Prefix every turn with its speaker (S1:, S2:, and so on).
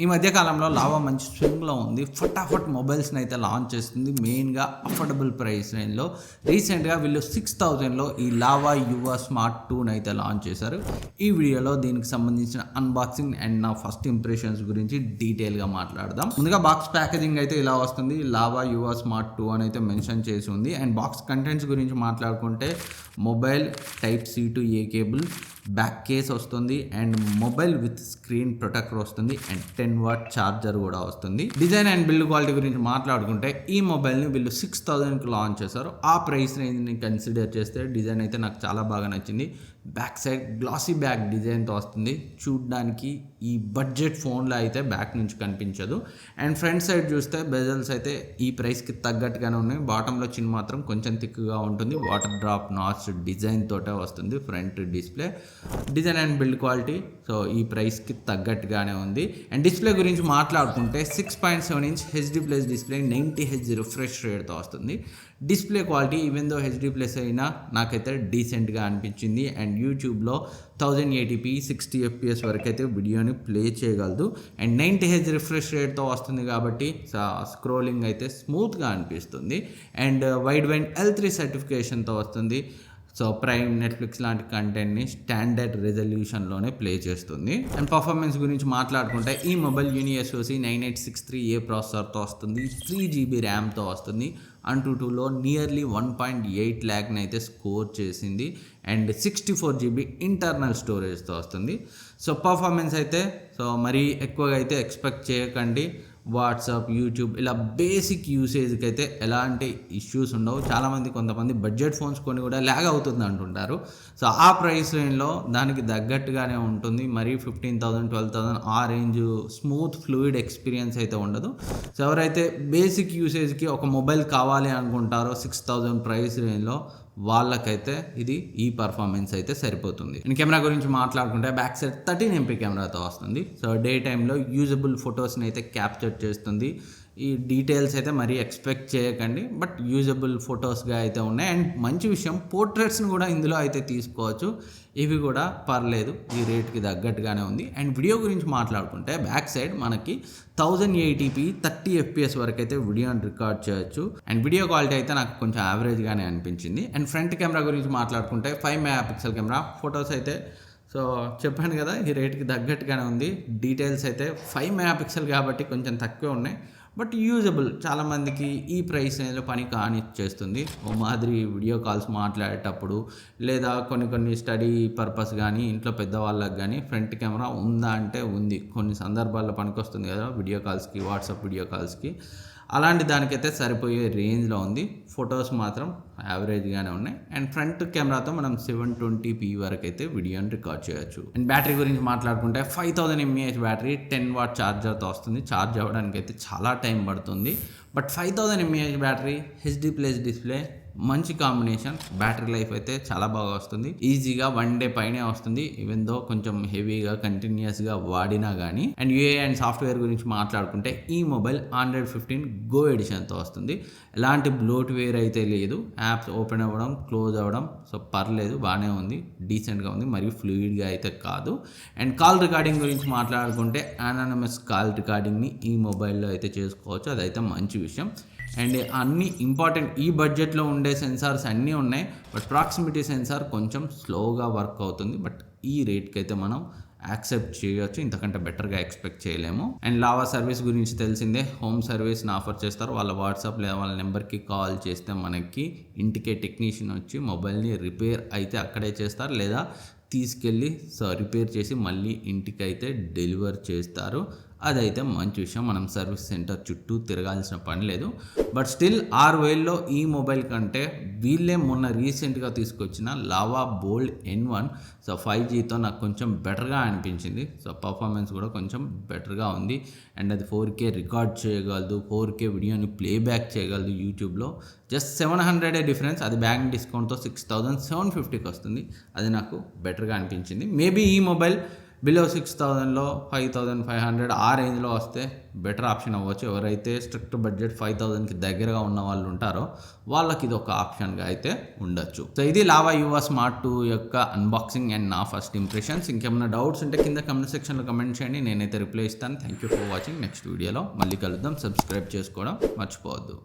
S1: ఈ మధ్య కాలంలో లావా మంచి స్వింగ్లో ఉంది. ఫటాఫట్ మొబైల్స్ని అయితే లాంచ్ చేస్తుంది. మెయిన్గా అఫోర్డబుల్ ప్రైస్ రేంజ్లో. రీసెంట్గా వీళ్ళు 6000లో ఈ లావా యువ స్మార్ట్ 2ని అయితే లాంచ్ చేశారు. ఈ వీడియోలో దీనికి సంబంధించిన అన్బాక్సింగ్ అండ్ నా ఫస్ట్ ఇంప్రెషన్స్ గురించి డీటెయిల్గా మాట్లాడదాం. ముందుగా బాక్స్ ప్యాకేజింగ్ అయితే ఇలా వస్తుంది. లావా యువ స్మార్ట్ 2 అని అయితే మెన్షన్ చేసి ఉంది. అండ్ బాక్స్ కంటెంట్స్ గురించి మాట్లాడుకుంటే mobile type C to A cable, back case వస్తుంది and mobile with screen protector వస్తుంది అండ్ 10W ఛార్జర్ కూడా వస్తుంది. డిజైన్ అండ్ బిల్డ్ క్వాలిటీ గురించి మాట్లాడుకుంటే ఈ మొబైల్ని వీళ్ళు 6000కి లాంచ్ చేశారు. ఆ ప్రైస్ రేంజ్ని కన్సిడర్ చేస్తే డిజైన్ అయితే నాకు చాలా బాగా నచ్చింది. బ్యాక్ సైడ్ గ్లాసీ బ్యాక్ డిజైన్తో వస్తుంది. చూడడానికి ఈ బడ్జెట్ ఫోన్లో అయితే బ్యాక్ నుంచి కనిపించదు. అండ్ ఫ్రంట్ సైడ్ చూస్తే బెజల్స్ అయితే ఈ ప్రైస్కి తగ్గట్టుగానే ఉన్నాయి. బాటంలో చిన్న మాత్రం కొంచెం థిక్గా ఉంటుంది. వాటర్ డ్రాప్ నాచ్ డిజైన్ తోటే వస్తుంది front display. Design and build quality so ఈ ప్రైస్కి తగ్గట్టుగానే ఉంది. అండ్ డిస్ప్లే గురించి మాట్లాడుకుంటే 6.7 inch HD+ display 90Hz refresh రేట్తో వస్తుంది. Display quality even though HD+ అయినా నాకైతే డీసెంట్గా అనిపించింది. అండ్ యూట్యూబ్లో 1080p 60 FPS వరకు అయితే వీడియోని ప్లే చేయగలదు. అండ్ 90Hz రిఫ్రెష్ రేట్తో వస్తుంది కాబట్టి స్క్రోలింగ్ అయితే స్మూత్గా అనిపిస్తుంది. అండ్ వైడ్ బ్యాండ్ L3 సర్టిఫికేషన్తో వస్తుంది. సో ప్రైమ్, నెట్ఫ్లిక్స్ లాంటి కంటెంట్ని స్టాండర్డ్ రెజల్యూషన్లోనే ప్లే చేస్తుంది. అండ్ పర్ఫార్మెన్స్ గురించి మాట్లాడుకుంటే ఈ మొబైల్ UniSoC 9863A ప్రాసెసర్తో వస్తుంది. 3GB ర్యామ్తో వస్తుంది. Antutuలో నియర్లీ 1.8 lakhని అయితే స్కోర్ చేసింది. అండ్ 64GB ఇంటర్నల్ స్టోరేజ్తో వస్తుంది. సో పర్ఫార్మెన్స్ అయితే సో మరీ ఎక్కువగా అయితే ఎక్స్పెక్ట్ చేయకండి. వాట్సాప్, యూట్యూబ్ ఇలా బేసిక్ యూసేజ్కి అయితే ఎలాంటి ఇష్యూస్ ఉండవు. కొంతమంది బడ్జెట్ ఫోన్స్ కొని కూడా ల్యాగ్ అవుతుంది అంటుంటారు. సో ఆ ప్రైస్ రేంజ్లో దానికి తగ్గట్టుగానే ఉంటుంది. మరి 15,000, 12,000 ఆ రేంజ్ స్మూత్ ఫ్లూయిడ్ ఎక్స్పీరియన్స్ అయితే ఉండదు. సో ఎవరైతే బేసిక్ యూసేజ్కి ఒక మొబైల్ కావాలి అనుకుంటారో 6,000 ప్రైస్ రేంజ్లో వాళ్ళకైతే ఇది ఈ పర్ఫార్మెన్స్ అయితే సరిపోతుంది. అండ్ కెమెరా గురించి మాట్లాడుకుంటే బ్యాక్ సైడ్ 13MP కెమెరాతో వస్తుంది. సో డే టైంలో యూజబుల్ ఫొటోస్ని అయితే క్యాప్చర్ చేస్తుంది. ఈ డీటెయిల్స్ అయితే మరీ ఎక్స్పెక్ట్ చేయకండి, బట్ యూజబుల్ ఫొటోస్గా అయితే ఉన్నాయి. అండ్ మంచి విషయం పోర్ట్రేట్స్ని కూడా ఇందులో అయితే తీసుకోవచ్చు. ఇవి కూడా పర్లేదు, ఈ రేట్కి తగ్గట్టుగానే ఉంది. అండ్ వీడియో గురించి మాట్లాడుకుంటే బ్యాక్ సైడ్ మనకి 1080p 30 FPS వరకు అయితే వీడియోని రికార్డ్ చేయొచ్చు. అండ్ వీడియో క్వాలిటీ అయితే నాకు కొంచెం యావరేజ్గానే అనిపించింది. అండ్ ఫ్రంట్ కెమెరా గురించి మాట్లాడుకుంటే 5MP కెమెరా. ఫొటోస్ అయితే సో చెప్పాను కదా ఈ రేట్కి తగ్గట్టుగానే ఉంది. డీటెయిల్స్ అయితే 5MP కాబట్టి కొంచెం తక్కువే ఉన్నాయి, బట్ యూజబుల్. చాలామందికి ఈ ప్రైస్ రేంజ్లో పని కానిచ్చేస్తుంది. ఓ మాదిరి వీడియో కాల్స్ మాట్లాడేటప్పుడు లేదా కొన్ని స్టడీ పర్పస్ కానీ ఇంట్లో పెద్దవాళ్ళకి కానీ ఫ్రంట్ కెమెరా ఉందా అంటే ఉంది. కొన్ని సందర్భాల్లో పనికొస్తుంది కదా వీడియో కాల్స్కి, వాట్సాప్ వీడియో కాల్స్కి. అలాంటి దానికైతే సరిపోయే రేంజ్లో ఉంది. ఫొటోస్ మాత్రం యావరేజ్గానే ఉన్నాయి. అండ్ ఫ్రంట్ కెమెరాతో మనం 720p వరకు అయితే వీడియోని రికార్డ్ చేయొచ్చు. అండ్ బ్యాటరీ గురించి మాట్లాడుకుంటే 5000 mAh బ్యాటరీ 10W ఛార్జర్తో వస్తుంది. ఛార్జ్ అవ్వడానికి అయితే చాలా టైం పడుతుంది. But 5000 mAh battery, HD+ display మంచి కాంబినేషన్. బ్యాటరీ లైఫ్ అయితే చాలా బాగా వస్తుంది. ఈజీగా 1 day పైనే వస్తుంది. ఈవెన్ దో కొంచెం హెవీగా కంటిన్యూస్గా వాడినా కానీ. అండ్ UI అండ్ సాఫ్ట్వేర్ గురించి మాట్లాడుకుంటే ఈ మొబైల్ Android 15 Go ఎడిషన్తో వస్తుంది. ఎలాంటి బ్లోట్వేర్ అయితే లేదు. యాప్స్ ఓపెన్ అవ్వడం, క్లోజ్ అవ్వడం సో పర్లేదు, బాగానే ఉంది, డీసెంట్గా ఉంది, మరియు ఫ్లూయిడ్గా అయితే కాదు. అండ్ కాల్ రికార్డింగ్ గురించి మాట్లాడుకుంటే అనానమస్ కాల్ రికార్డింగ్ని ఈ మొబైల్లో అయితే చేసుకోవచ్చు. అదైతే మంచి విషయం. అండ్ అన్ని ఇంపార్టెంట్ ఈ బడ్జెట్లో ఉండే సెన్సార్స్ అన్నీ ఉన్నాయి. బట్ ప్రాక్సిమిటీ సెన్సార్ కొంచెం స్లోగా వర్క్ అవుతుంది. బట్ ఈ రేట్కి అయితే మనం యాక్సెప్ట్ చేయొచ్చు, ఇంతకంటే బెటర్గా ఎక్స్పెక్ట్ చేయలేము. అండ్ లావా సర్వీస్ గురించి తెలిసిందే. హోమ్ సర్వీస్ని ఆఫర్ చేస్తారు. వాళ్ళ వాట్సాప్ లేదా వాళ్ళ నెంబర్కి కాల్ చేస్తే మనకి ఇంటికే టెక్నీషియన్ వచ్చి మొబైల్ని రిపేర్ అయితే అక్కడే చేస్తారు, లేదా తీసుకెళ్ళి రిపేర్ చేసి మళ్ళీ ఇంటికి అయితే డెలివర్ చేస్తారు. అదైతే మంచి విషయం. మనం సర్వీస్ సెంటర్ చుట్టూ తిరగాల్సిన పని లేదు. బట్ స్టిల్ 6000లో ఈ మొబైల్ కంటే వీళ్ళే మొన్న రీసెంట్గా తీసుకొచ్చిన లావా బోల్డ్ N1 సో 5Gతో నాకు కొంచెం బెటర్గా అనిపించింది. సో పర్ఫార్మెన్స్ కూడా కొంచెం బెటర్గా ఉంది. అండ్ అది 4K రికార్డ్ చేయగలదు, 4K వీడియోని ప్లేబ్యాక్ చేయగలదు యూట్యూబ్లో. Just 700 difference. అది బ్యాంక్ డిస్కౌంట్తో 6750కి వస్తుంది. అది నాకు బెటర్గా అనిపించింది. మేబీ ఈ మొబైల్ బిలో 6000లో 5500 ఆ రేంజ్లో వస్తే బెటర్ ఆప్షన్ అవ్వచ్చు. ఎవరైతే స్ట్రిక్ట్ బడ్జెట్ 5000కి దగ్గరగా ఉన్న వాళ్ళు ఉంటారో వాళ్ళకి ఇది ఒక ఆప్షన్గా అయితే ఉండొచ్చు. సో ఇది లావా యువా స్మార్ట్ 2 యొక్క అన్బాక్సింగ్ అండ్ నా ఫస్ట్ ఇంప్రెషన్స్. ఇంకేమైనా డౌట్స్ ఉంటే కింద కమెంట్ సెక్షన్లో కమెంట్ చేయండి, నేనైతే రిప్లై ఇస్తాను. Thank you for watching. Next వీడియోలో మళ్ళీ కలుద్దాం. సబ్స్క్రైబ్ చేసుకోవడం మర్చిపోవద్దు.